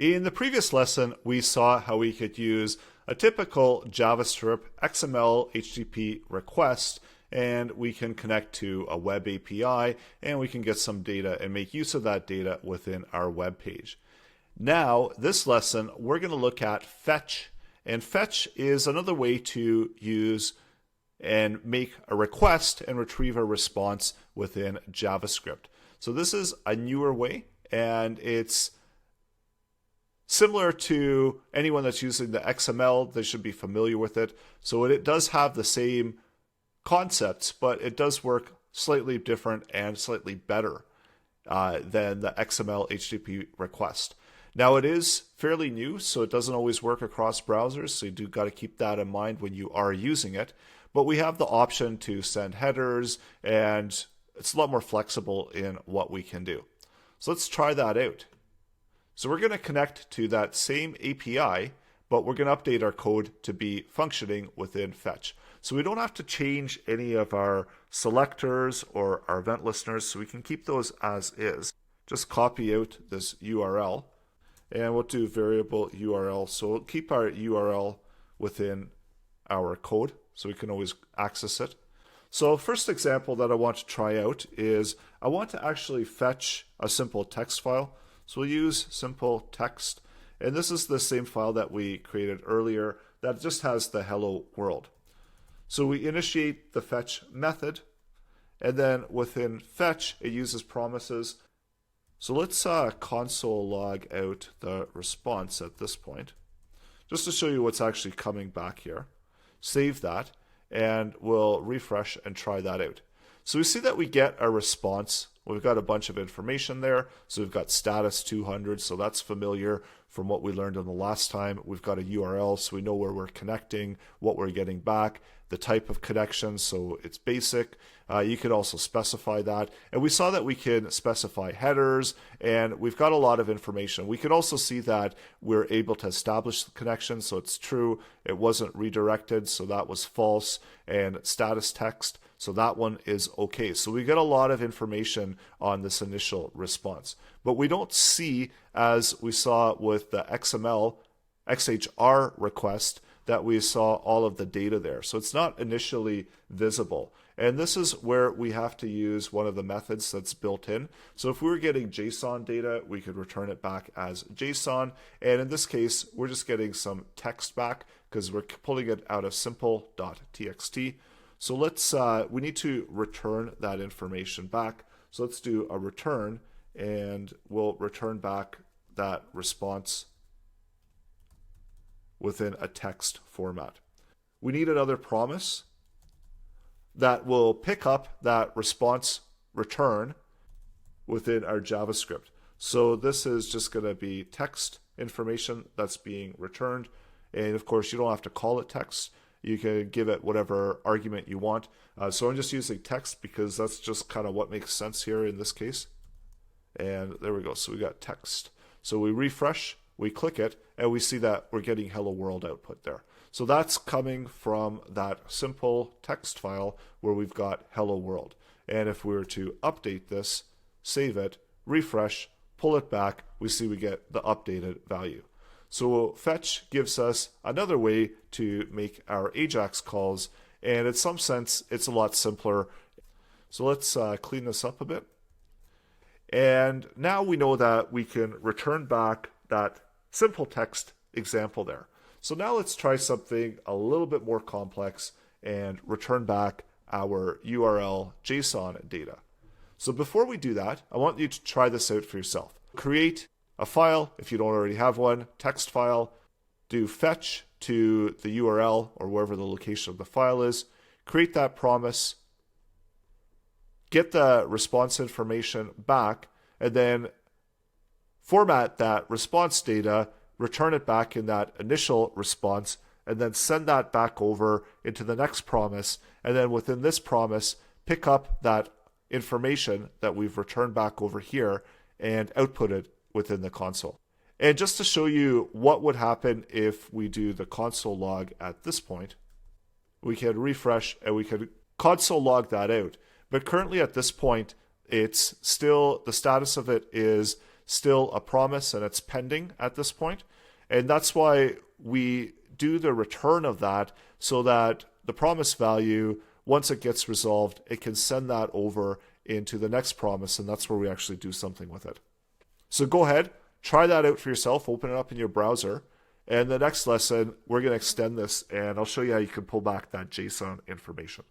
In the previous lesson, we saw how we could use a typical JavaScript XML HTTP request, and we can connect to a web API, and we can get some data and make use of that data within our web page. Now, this lesson, we're going to look at fetch, and fetch is another way to use and make a request and retrieve a response within JavaScript. So this is a newer way, and it's similar to anyone that's using the XML. They should be familiar with it. So it does have the same concepts, but it does work slightly different and slightly better than the XML HTTP request. Now, it is fairly new, so it doesn't always work across browsers, so you do got to keep that in mind when you are using it. But we have the option to send headers, and it's a lot more flexible in what we can do. So let's try that out. So we're going to connect to that same API, but we're going to update our code to be functioning within fetch. So we don't have to change any of our selectors or our event listeners, so we can keep those as is. Just copy out this URL, and we'll do variable URL. So we'll keep our URL within our code, so we can always access it. So first example that I want to try out is I want to actually fetch a simple text file. So we'll use simple text, and this is the same file that we created earlier that just has the hello world. So we initiate the fetch method, and then within fetch it uses promises. So let's console log out the response at this point, just to show you what's actually coming back here. Save that, and we'll refresh and try that out. So we see that we get a response. We've got a bunch of information there. So we've got status 200, so that's familiar from what we learned in the last time. We've got a URL, so we know where we're connecting, what we're getting back, the type of connection, so it's basic. You could also specify that. And we saw that we can specify headers, and we've got a lot of information. We could also see that we're able to establish the connection, so it's true. It wasn't redirected, so that was false. And status text, so that one is okay. So we get a lot of information on this initial response. But we don't see, as we saw with the XML XHR request, that we saw all of the data there. So it's not initially visible. And this is where we have to use one of the methods that's built in. So if we were getting JSON data, we could return it back as JSON. And in this case, we're just getting some text back because we're pulling it out of simple.txt. So let's, we need to return that information back. So let's do a return, and we'll return back that response within a text format. We need another promise that will pick up that response return within our JavaScript. So this is just going to be text information that's being returned. And of course, you don't have to call it text. You can give it whatever argument you want. So I'm just using text because that's just kind of what makes sense here in this case. And there we go. So we got text. So we refresh, we click it, and we see that we're getting hello world output there. So that's coming from that simple text file where we've got hello world. And if we were to update this, save it, refresh, pull it back, we see we get the updated value. So fetch gives us another way to make our AJAX calls, and in some sense, it's a lot simpler. So let's clean this up a bit. And now we know that we can return back that simple text example there. So now let's try something a little bit more complex and return back our URL JSON data. So before we do that, I want you to try this out for yourself. Create a file, if you don't already have one, text file, do fetch to the URL or wherever the location of the file is, create that promise, get the response information back, and then format that response data, return it back in that initial response, and then send that back over into the next promise. And then within this promise, pick up that information that we've returned back over here and output it within the console. And just to show you what would happen if we do the console log at this point, we can refresh and we can console log that out. But currently at this point, it's still, the status of it is still a promise and it's pending at this point. And that's why we do the return of that, so that the promise value, once it gets resolved, it can send that over into the next promise, and that's where we actually do something with it. So go ahead, try that out for yourself, open it up in your browser, and the next lesson, we're going to extend this, and I'll show you how you can pull back that JSON information.